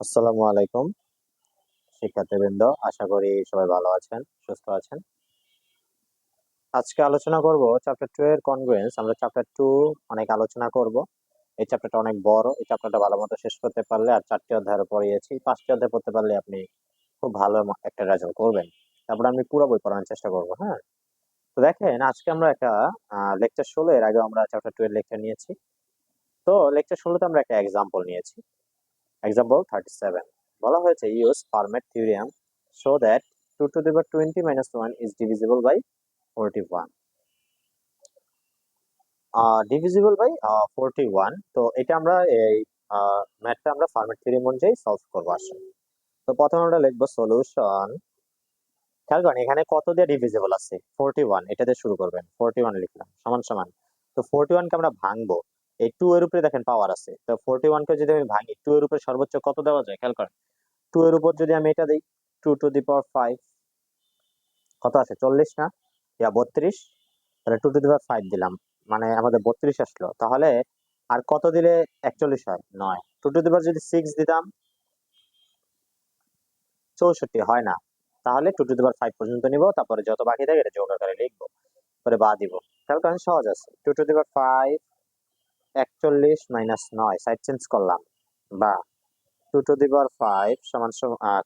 আসসালামু আলাইকুম শিক্ষার্থীবৃন্দ, আশা করি সবাই ভালো আছেন, সুস্থ আছেন। আজকে আলোচনা করব চ্যাপ্টার 2 এর কনগ্রুয়েন্স। আমরা চ্যাপ্টার 2 অনেক আলোচনা করব। এই চ্যাপ্টারটা অনেক বড়। এই চ্যাপ্টারটা ভালোমতো শেষ করতে পারলে, আর 4টি অধ্যায় পড়িয়েছি, 5টি অধ্যায় পড়তে পারলে আপনি খুব ভালো একটা রেজাল্ট করবেন। তারপর আমি পুরো বই পড়ানোর চেষ্টা করব। হ্যাঁ, তো দেখেন, আজকে আমরা একটা লেকচার 16, এর আগে আমরা চ্যাপ্টার 2 এর লেকচার নিয়েছি। তো লেকচার 16তে আমরা একটা এক্সাম্পল নিয়েছি। এক্সাম্পল 37 বলা হয়েছে, use permit theorem show that 2 to the power 20 minus 1 is divisible by 41, divisible by 41। তো এটা আমরা এই ম্যাথটা আমরা ফার্মেট থিওরিয়াম অনুযায়ী সলভ করবো আসলে। তো প্রথমে আমরা লিখবো সলিউশন। খেয়াল করেন এখানে কত দিয়ে ডিভিজিবল আছে, 41, এটা দিয়ে শুরু করবেন। 41 লিখলাম সমান সমান, তো 41 কে আমরা ভাঙবো। এই 2 এর উপরে দেখেন পাওয়ার আছে, তো 41 কে যদি আমি ভাঙি, 2 এর উপরে সর্বোচ্চ কত দেওয়া যায় খেয়াল করেন। 2 এর উপর যদি আমি এটা দিই, 2 to the power 5 কত আছে, 40 না, ইয়া 32। তাহলে 2 to the power 5 দিলাম, মানে আমাদের 32 আসলো। তাহলে আর কত দিলে 41 হয়, 9। 2 to the power যদি 6 দিতাম, 64 হয় না। তাহলে 2 to the power 5 পর্যন্ত নিব, তারপরে যত বাকি থাকে এটা যোগ আকারে লিখবো, পরে বা দিব। তাহলে কারণ সহজ আছে, 2 to the power 5 41 minus 9, side change করলাম, বা 2 to the power 5 সমান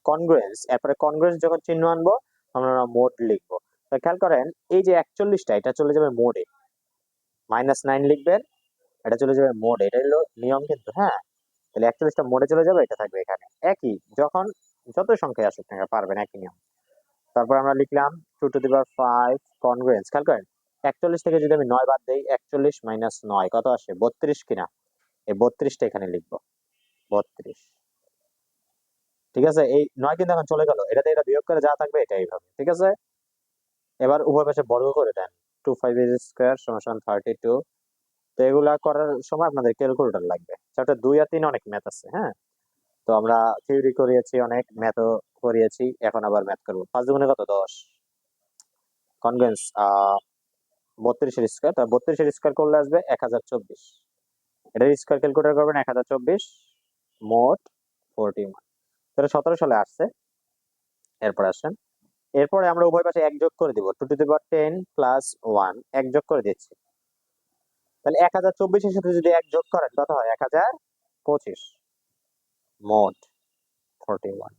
কনগ্রুয়েন্স। এরপরে কনগ্রুয়েন্স যখন চিহ্ন আনবো, আমরা মোড লিখবো। তো খেয়াল করেন, এই যে 41টা এটা চলে যাবে মোডে, -9 লিখবেন, এটা চলে যাবে মোডে। এটা হলো নিয়ম কিন্তু। হ্যাঁ, তাহলে 41টা মোডে চলে যাবে, এটা থাকবে এখানে একই। যখন যত সংখ্যায় আসুক না পারবেন একই নিয়ম। তারপর আমরা লিখলাম 2 to the power 5 কনগ্রুয়েন্স। খেয়াল করেন, 41 থেকে যদি আমি 9 বাদ দেই, 41 মাইনাস 9 কত আসে, 32 কিনা। এই 32টা এখানে লিখবো, 32। ঠিক আছে, এই 9 কিন্তু এখন চলে গেল, এটাতে এটা বিয়োগ করে যা থাকবে এটা এইভাবে। ঠিক আছে, এবার উভয় পাশে বর্গ করে দেন। 2 5 স্কয়ার সমান 32। তো এগুলা করার সময় আপনাদের ক্যালকুলেটর লাগবে। চ্যাপ্টার 2 আর 3 অনেক ম্যাথ আছে। হ্যাঁ, তো আমরা থিওরি করিয়েছি, অনেক ম্যাথও করিয়েছি, এখন আবার ম্যাথ করবো। 5 দুগুণে কত, 10। কনভেন্স 32 এর স্কয়ার, তো 32 এর স্কয়ার করলে আসবে 1024। এটার স্কয়ার ক্যালকুলেটর করবেন, 1024 মোট 41। তো 17 সালে আসছে। এরপর আসেন, এরপরে আমরা উভয় পাশে এক যোগ করে দিব। 2 to the power 10 প্লাস 1 এক যোগ করে দিচ্ছি। তাহলে 1024 এর সাথে যদি এক যোগ করেন কত হয়, 1025 মোট 41।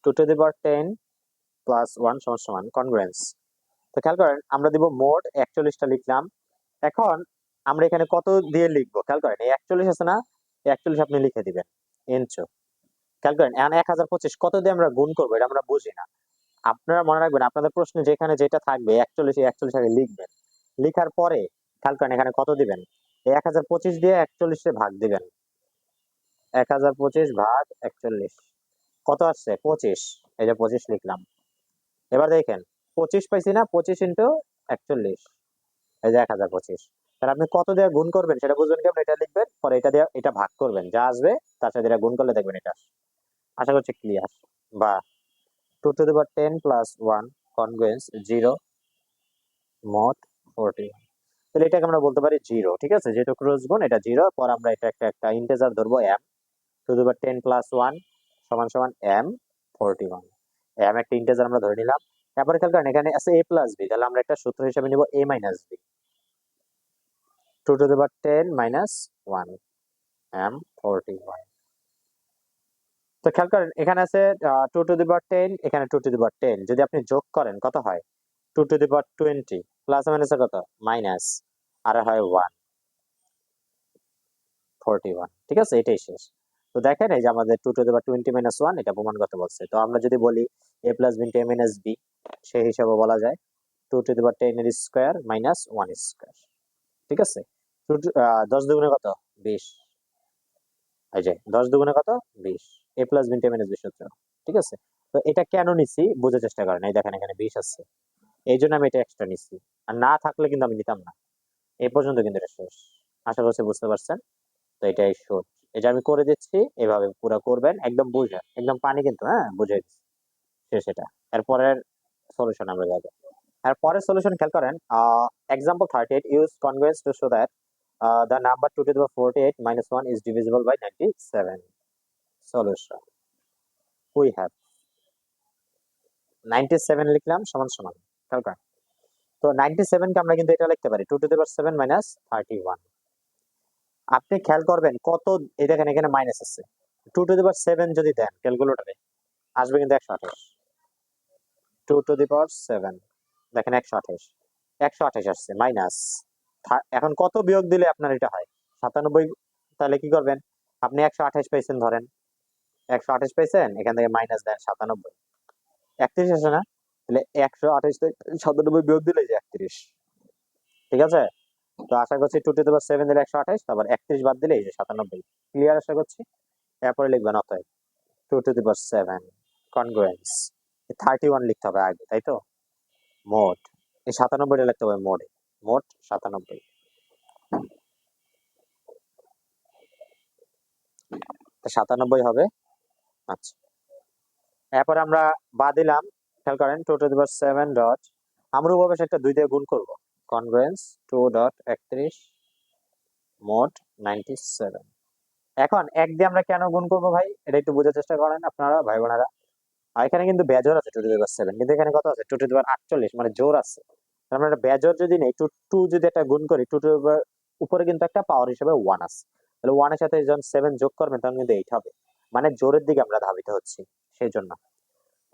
2 to the power 10 প্লাস 1 সমান সমান কনগ্রুয়েন্স। তো খেয়াল করেন, আমরা দিব মোট 41টা লিখলাম। এখন আমরা এখানে কত দিয়ে লিখবো, খেয়াল করেন, এই 41 আছে না, 41 আপনি লিখে দিবেন ইনটু। খেয়াল করেন, এখন 1025 কত দিয়ে আমরা গুণ করবো, এটা আমরা বুঝি না। আপনারা মনে রাখবেন, আপনাদের প্রশ্নে যেখানে যেটা থাকবে 41, 41 আগে লিখবেন। লিখার পরে খেয়াল করেন এখানে কত দিবেন, এই 1025 দিয়ে 41 এ ভাগ দিবেন। 1025 ভাগ 41 কত আসছে, 25। এই যে 25 লিখলাম। এবার দেখেন 25 পাইছি না, 25 ইন্টু 41, এই যে 1025। তাহলে আপনি কত দিয়ে গুণ করবেন সেটা বুঝবেন কেমন, এটা লিখবেন, পরে এটা দিয়ে এটা ভাগ করবেন, যা আসবে তার সাথে এটা গুণ করলে দেখবেন এটা আসে। আশা করছি ক্লিয়ার। বা 2 to the power 10 plus 1 congruence 0 মোট 40। তাহলে এটাকে আমরা বলতে পারি 0। ঠিক আছে, যেহেতু ক্রস গুণ, এটা 0। পর আমরা এটা একটা ইন্টিজার ধরবো, m to the power 10 plus 1 সমান সমান m 41। m একটা ইন্টিজার আমরা ধরে নিলাম। তারপরে খেয়াল করেন এখানে আছে a প্লাস b, তাহলে আমরা একটা সূত্র হিসেবে নিব a minus b। 2 to the power 10 minus 1 m 41। তো খেয়াল করেন এখানে আছে 2 to the power 10, এখানে 2 to the power 10, যদি আপনি যোগ করেন কত হয়, 2 to the power 20 plus minus কত, মাইনাস, আর হয় 1 41। ঠিক আছে, এটাই শেষ। তো দেখেন এই যে আমাদের 2 to the power 20 minus 1 এটা প্রমাণগত বলছে। তো আমরা যদি বলি a plus b into a minus b, সেই হিসাবে বলা যায় 2 to the power 10 এর স্কয়ার মাইনাস 1 স্কয়ার। ঠিক আছে, 10 দুগুণে কত, 20। এই যে 10 দুগুণে কত, 20। a plus b into a minus b সূত্র। ঠিক আছে, তো এটা কেন নিছি বোঝার চেষ্টা করেন। এই দেখেন এখানে 20 আছে, এই জন্য আমি এটা এক্সট্রা নিছি, আর না থাকলে কিন্তু আমি নিতাম না। এই পর্যন্ত কিন্তু এটা শেষ। আশা করছি বুঝতে পারছেন। তো এটাই শোধ, এটা আমি করে দিচ্ছি, এভাবে পুরো করবেন, একদম বুঝে, একদম পানি কিন্তু, হ্যাঁ বুঝে দিচ্ছি শেষ এটা। এরপরের সলিউশন আমরা যাবো। এরপরের সলিউশন খেয়াল করেন, example 38 use congruence to show that The number 2 to the power 48 minus 1 is divisible by 97. Solution. We have 97 লিখলাম সমান সমান খেয়াল করেন তো 97 কে আমরা কিন্তু এটা লিখতে পারি 2 to the power 7 minus 31 আপনি খেয়াল করবেন কত এই দেখেন এখানে মাইনাস আছে 2 to the power 7 যদি দেন ক্যালকুলেটরে আসবে কিন্তু 128 2 to the power 7 দেখেন 128 আসছে মাইনাস এখন কত বিয়োগ দিলে আপনার এটা হয় 97 তাহলে কি করবেন আপনি 128 পাইছেন ধরেন 128 পাইছেন এখান থেকে মাইনাস দেন 97 31 আসে না তাহলে 128 থেকে 97 বিয়োগ দিলে যে 31 ঠিক আছে তো আশা করছি 2 to the power 7 দিলে 128 তারপর 31 বাদ দিলে এই যে 97 ক্লিয়ার আশা করছি এরপরে লিখবেন অতএব 2 to the power 7 কনগ্রুয়েন্স 31 লিখতে হবে আগে তাই তো মোট এই 97টা লিখতে হবে মোট 97 97 হবে আচ্ছা এরপর আমরা বাদ দিলাম খেয়াল করেন 2 to the power 7 ডট আমরা উপবেশ একটা 2 দিয়ে গুণ করব কনগ্রুয়েন্স 2.31 মোট 97 এখন 1 দিয়ে আমরা কেন গুণ করব ভাই এটা একটু বোঝার চেষ্টা করেন আপনারা ভাই বোনেরা আর এখানে কিন্তু বেজোর আছে 2 to the power 7 কিন্তু এখানে কত আছে 2 to the power 48 মানে জোর আছে তার মানে বেজোর যদি নেই 2 যদি একটা গুণ করি 2 to the power উপরে কিন্তু একটা পাওয়ার হিসেবে 1 আছে তাহলে 1 এর সাথে যখন 7 যোগ করবেন তখন কিন্তু 8 হবে মানে জোরের দিকে আমরা ধাবিত হচ্ছি সেই জন্য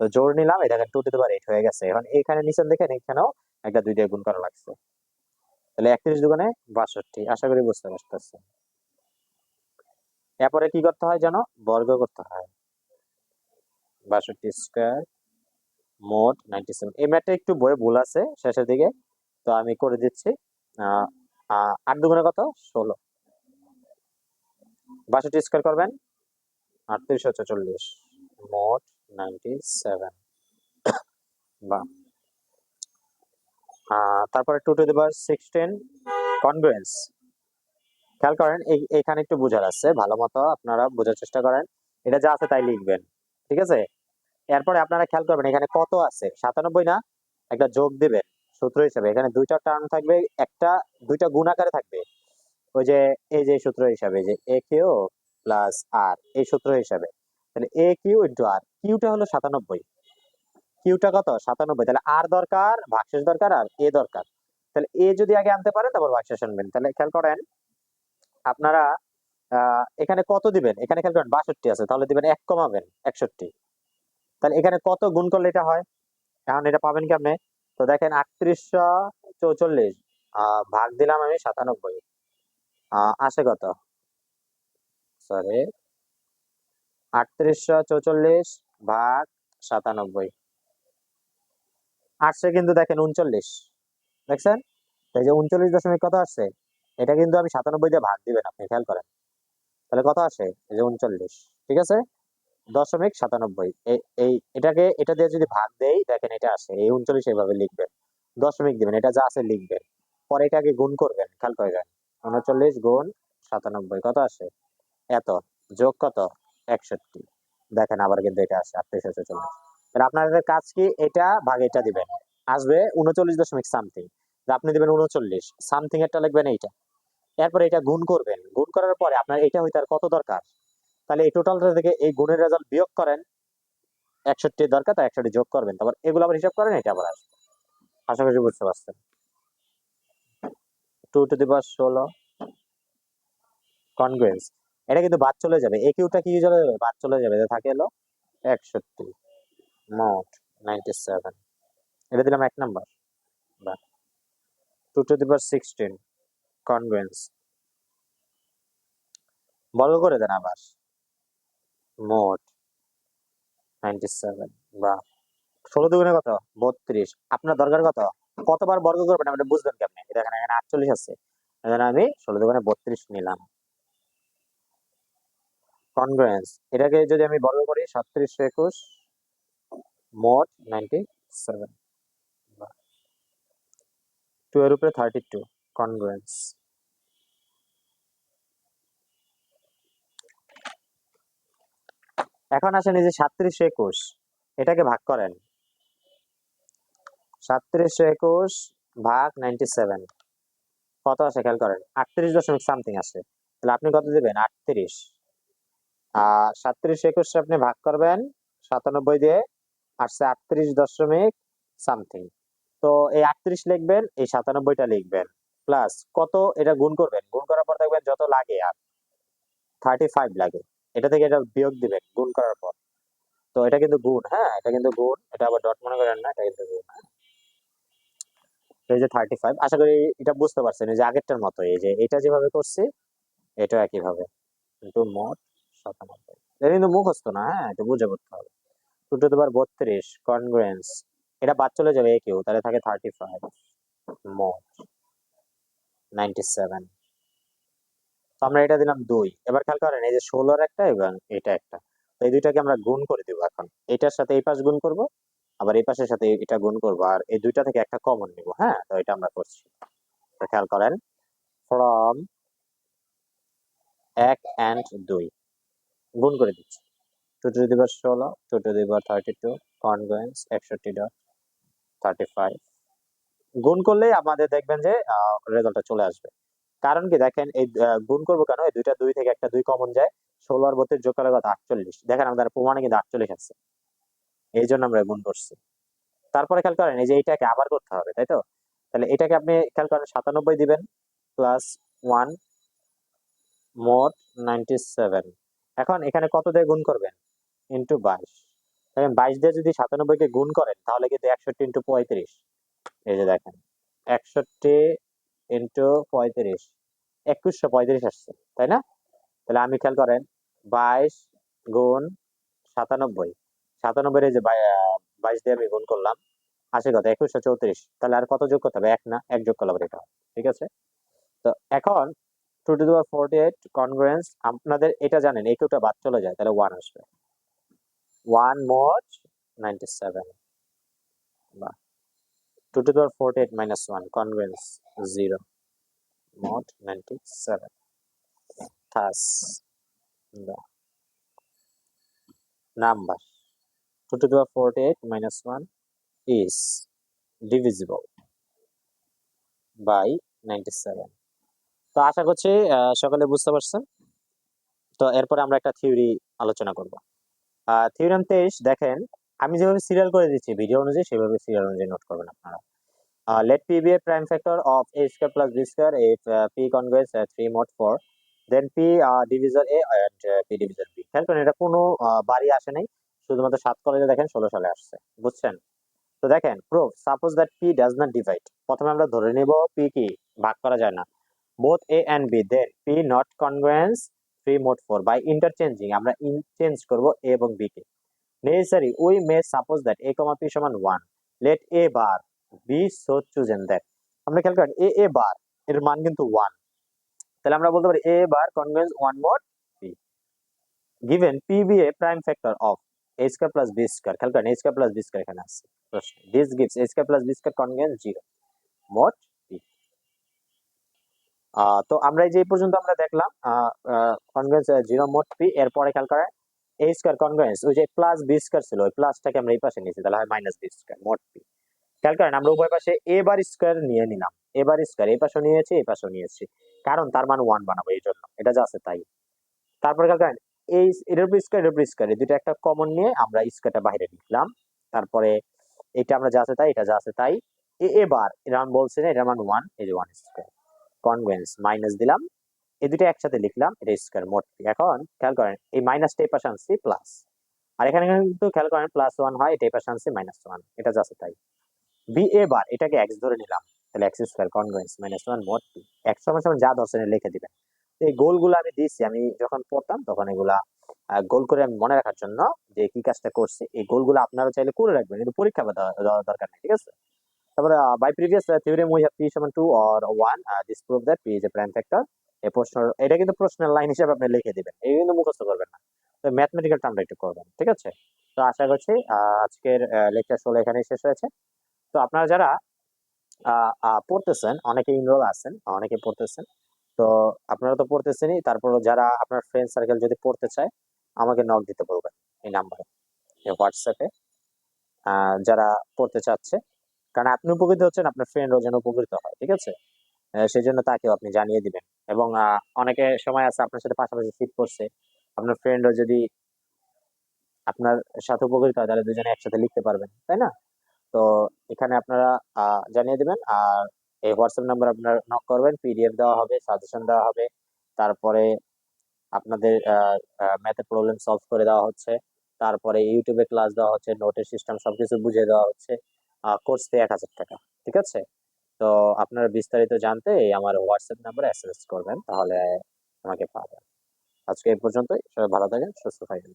তো জোর নিলাম এই দেখেন 2 to the power 8 হয়ে গেছে এখন এখানে নিচের দেখেন এখানেও একটা 2 দিয়ে গুণ করা লাগছে তাহলে 31 দুগুণে 62 আশা করি বুঝতে পারতেছেন এরপরে কি করতে হয় জানো বর্গ করতে হয় 62 স্কয়ার মোট 97 এই ম্যাথটা একটু বইয়ে ভুল আছে শেষের দিকে তো আমি করে দিচ্ছি 8 দুগুণে কত 16 62 স্কয়ার করবেন 3840 মোট 97 বা তারপরে 2 to the power 16 কনগ্রুয়েন্স খেয়াল করেন এখানে একটু বোঝার আছে ভালো মতো আপনারা বোঝার চেষ্টা করেন এটা যা আছে তাই লিখবেন ঠিক আছে এরপরে আপনারা খেয়াল করবেন এখানে কত আছে 97 না একটা যোগ দিবেন সূত্র হিসেবে এখানে দুইটা টার্ম থাকবে একটা দুইটা গুণ আকারে থাকবে ওই যে এই যে সূত্র হিসাবে যে এ কিউ প্লাস আর এই সূত্র হিসাবে তাহলে এ কিউ ইন্টু আর কিউটা হলো 97 কিউটা কত 97 তাহলে আর দরকার ভাগশেষ দরকার আর এ দরকার তাহলে এ যদি আগে আনতে পারেন তারপর ভাগশেষ আনবেন তাহলে খেয়াল করেন আপনারা এখানে কত দিবেন এখানে খেয়াল করেন 62 আছে তাহলে দিবেন 1 কমাবেন 61 তাহলে এখানে কত গুণ করলে এটা হয় এখন এটা পাবেন কি আপনি তো দেখেন 3844 ভাগ দিলাম আমি 97 আসে কত সরি 3844 ভাগ 97 আসছে কিন্তু দেখেন 39 দেখছেন এই যে 39 দশমিক কত আসছে এটা কিন্তু আমি 97 দিয়ে ভাগ দিবেন আপনি খেয়াল করেন তাহলে কত আসে এই যে 39 ঠিক আছে 0.97 এই এটাকে এটা দিয়ে যদি ভাগ দেই দেখেন এটা আসে এই 39 এইভাবে লিখবেন দশমিক দিবেন এটা যা আছে লিখবেন পরে এটাকে গুণ করবেন খেয়াল করবেন 39 গুণ 97 কত আসে এত যোগ কত 61 দেখেন আবার কিন্তু এটা আসে 3840 তাহলে আপনাদের কাজ কি এটা ভাগ এটা দিবেন আসবে 39 দশমিক সামথিং আপনি দিবেন 39 সামথিং একটা লিখবেন এইটা এরপর এটা গুণ করবেন গুণ করার পরে আপনার এটা হইতে আর কত দরকার তাহলে এই টোটালটা থেকে এই গুণের রেজাল্ট বিয়োগ করেন 61 দরকার তাই 61 যোগ করবেন তারপর এগুলো আবার হিসাব করেন এটা আবার আসবে আশা করি বুঝতে পারছেন 2 to the power 16 কনগ্রুয়েন্স এটা কিন্তু বাদ চলে যাবে এই কিউটা কি চলে যাবে বাদ চলে যাবে এটা থাকে হলো 61 মোট 97 এটা দিলাম 1 নাম্বার বা 2 to the power 16 কনগ্রুয়েন্স বর্গ করে দেন আবার মোট 97 বা 16 দুগুণে কত 32 আপনার দরকার কত কতবার বর্গ করবেন আপনি বুঝবেন কেমনে দেখেন এখানে 48 আছে এখানে আমি 16 দুগুণে 32 নিলাম কনগ্রুয়েন্স এটাকে যদি আমি বর্গ করি 3721 মোট 97 2 এর উপরে 32 কনগ্রুয়েন্স এখন আসেন এই যে 3721 এটাকে ভাগ করেন 3721 ভাগ 97 কত আসে খেয়াল করেন, 38 দশমিক সামথিং আসে। তাহলে আপনি কত দিবেন, 38। 37 21 আপনি ভাগ করবেন 97 দিয়ে, আসছে 38 দশমিক সামথিং। তো এই 38 লিখবেন, এই 97টা লিখবেন, প্লাস কত এটা গুণ করবেন, গুণ করার পর দেখবেন যত লাগে আর 35 লাগে, এটা থেকে এটা বিয়োগ দিবেন গুণ করার পর। তো এটা কিন্তু গুণ, হ্যাঁ এটা কিন্তু গুণ, এটা আবার ডট মনে করেন না, এটা কিন্তু গুণ, হ্যাঁ। তো এই যে 35, আশা করি এটা বুঝতে পারছেন, এই যে আগেরটার মতো, এই যে এটা যেভাবে করছি এটা একই ভাবে, কিন্তু মোট 97। এটা কিন্তু মুখস্থ না, হ্যাঁ এটা বুঝে করতে হবে। 2 টু দি পাওয়ার 32 কনগ্রুয়েন্স, এটা বাদ চলে যাবে কেউ, তাহলে থাকে 35 মোট 97। তো আমরা এটা দিলাম 2। এবার খেয়াল করেন এই যে 16 একটা এবং এটা একটা, তো এই দুইটাকে আমরা গুণ করে দিব। এখন এটার সাথে এই পাশ গুণ করব, আবার এই পাশের সাথে এটা গুণ করব, আর এই দুইটা থেকে একটা কমন নিব, হ্যাঁ। তো এটা আমরা করছি, তো খেয়াল করেন, ফ্রম 1 and 2 গুণ করে দিচ্ছি। 2 to the power 16, 2 to the power 32 congruence 61.35। গুণ করলেই আমাদের দেখবেন যে রেজাল্টটা চলে আসবে। কারণ কি দেখেন, এই গুণ করবো কেন, এই দুইটা 2 থেকে একটা 2 কমন যায়, 16 আর 32 যোগ করা কত, 48। দেখেন আমাদের প্রমাণে কিন্তু 48 আছে, এই জন্য আমরা গুণ করছি। তারপরে খেয়াল করেন এই যে এইটাকে আবার করতে হবে, তাই তো। তাহলে এটাকে আপনি খেয়াল করেন 97 দিবেন, প্লাস 1 মোট 97। এখন এখানে কত দিয়ে গুণ করবেন, ইন্টু 22। দেখেন 22 দিয়ে যদি 97 কে গুণ করেন তাহলে কিন্তু 61 ইন্টু 35, এই যে দেখেন 61 ইন্টু 35, 2135 আসছে, তাই না। তাহলে আমি খেয়াল করেন 22 গুণ 97, 97 এই যে 22 দিয়ে আমি গুণ করলাম, আসে কত, 2134। তাহলে আর কত যোগ করতে হবে, এক না, এক যোগ করলে আবার এটা হবে। ঠিক আছে। তো এখন 2 টু দি পাওয়ার 48 কনগ্রুয়েন্স, আপনাদের এটা জানেন এই কেউটা বাদ চলে যায়, তাহলে 1 আসবে, 1 মোট 97, বা 2 to the power 48 minus 1 congruence 0 মোট 97। thus the number 2 to the 48 minus 1 is divisible by 97। তো আশা করছি সকলে বুঝতে পারছেন। তো এরপরে আমরা একটা থিওরি আলোচনা করব। থিওরেম 23 দেখেন, আমি যেভাবে সিরিয়াল করে দিচ্ছি ভিডিও অনুযায়ী, সেভাবে সিরিয়াল অনুযায়ী নোট করবেন আপনারা। let p be a prime factor of a square plus b square if p congruous 3 mod 4, then p divisor a and p divisor b। খেয়াল করেন এটা কোনো বাড়ি আসে নাই, শুধুমাত্র 7 কলেজে দেখেন 16 সালে আসছে, বুঝছেন। তো দেখেন proof, suppose that p does not divide, প্রথমে আমরা ধরে নেব p কি ভাগ করা যায় না, both a and b, then p not congruence 3 mod 4 by interchanging, আমরা চেঞ্জ করব a এবং b K. necessary we may suppose that a comma p সমান 1, let a bar be so chosen that, আমরা খেয়াল করেন a বার এর মান কিন্তু 1, তাহলে আমরা বলতে পারি a bar congruence 1 mod p, given p be a prime factor of a square plus b square, খেয়াল করেন a square plus b square এখানে আছে প্রশ্ন, this gives a square plus b square congruence 0 mod p। তো আমরা এই যে এই পর্যন্ত আমরা দেখলাম কনগ্রুয়েন্স 0 মোট p। এরপরে খেয়াল করেন a স্কয়ার কনগ্রুয়েন্স, ওই যে প্লাস b স্কয়ার ছিল, ওই প্লাসটাকে আমরা এই পাশে নিয়েছি, তাহলে হয় মাইনাস b স্কয়ার মোট p। খেয়াল করেন আমরা উভয় পাশে a বার স্কয়ার নিয়ে নিলাম, a বার স্কয়ার এই পাশেও নিয়েছি এই পাশেও নিয়েছি, কারণ তার মান 1 বানাবো এই জন্য, এটা যা আছে তাই। তারপরে খেয়াল করেন এই এটার উপর স্কয়ার এই দুটো একটা কমন নিয়ে আমরা স্কয়ারটা বাইরে লিখলাম, তারপরে এটা আমরা যা আছে তাই, এটা যা আছে তাই। a বার এর মান বলছি না, এটার মান 1, এই যে 1 স্কয়ার কনগ্রুয়েন্স মাইনাস দিলাম, এই দুটো একসাথে লিখলাম, এটা স্কয়ার মোট। এখন খেয়াল করেন এই মাইনাসটা এই পাশে আনছি প্লাস, আর এখানে কিন্তু খেয়াল করেন +1 হয়, এটা এই পাশে আনছি -1, এটা যাচ্ছে তাই। বি এ বার এটাকে x ধরে নিলাম, তাহলে x স্কয়ার কনগ্রুয়েন্স -1 মোট p, x সমান সমান যা ধরছেন লিখে দিবেন। এই গোলগুলো আমি দিয়েছি, আমি যখন পড়তাম তখন এগুলা গোল করে আমি মনে রাখার জন্য যে কি কাজটা করছি, এই গোলগুলো আপনারা চাইলে করে রাখবেন, কিন্তু পরীক্ষা দেওয়ার দরকার নেই, ঠিক আছে। তারপরে by previous theorem we have p সমান 2 or 1, this prove that p is a prime factor। এই প্রশ্ন, এটা কিন্তু প্রশ্নের লাইন হিসেবে আপনি লিখে দিবেন, এই কিন্তু মুখস্থ করবেন না, তো ম্যাথমেটিক্যাল টার্মটা একটু করবেন, ঠিক আছে। তো আশা করছি আজকের লেকচার 16 এখানেই শেষ হয়েছে। তো আপনারা যারা পড়তেছেন, অনেকে ইনরোল আছেন, অনেকে পড়তেছেন, তো আপনারা তো পড়তেছেনই, তারপরে যারা আপনার ফ্রেন্ড সার্কেল যদি পড়তে চায় আমাকে নক দিতে বলবেন এই নাম্বারে, হোয়াটসঅ্যাপে, যারা পড়তে চাচ্ছে, কারণ আপনি উপকৃত হচ্ছেন, আপনার ফ্রেন্ডও যেন উপকৃত হয়, ঠিক আছে। সেই জন্য তাকেও আপনি জানিয়ে দিবেন। এবং অনেকে সময় আছে আপনার সাথে পাশাপাশি সিট করছে, আপনার ফ্রেন্ডও যদি আপনার সাথে উপকৃত হয় তাহলে দুজনে একসাথে লিখতে পারবেন, তাই না? তো এখানে আপনারা জানিয়ে দিবেন। আর এই হোয়াটসঅ্যাপ নাম্বার আপনার নক করবেন, পিডিএফ দেওয়া হবে, সাজেশন দেওয়া হবে, তারপরে আপনাদের ম্যাথের প্রবলেম সলভ করে দেওয়া হচ্ছে, তারপরে ইউটিউবে ক্লাস দেওয়া হচ্ছে, নোটের সিস্টেম সবকিছু বুঝিয়ে দেওয়া হচ্ছে। কোর্স ফি 1,000 টাকা। ঠিক আছে? তো আপনারা বিস্তারিত জানতে এই আমার হোয়াটসঅ্যাপ নাম্বারে এসএমএস করবেন, তাহলে আমাকে পাবেন। আজকে এই পর্যন্তই। সবাই ভালো থাকেন, সুস্থ থাকেন।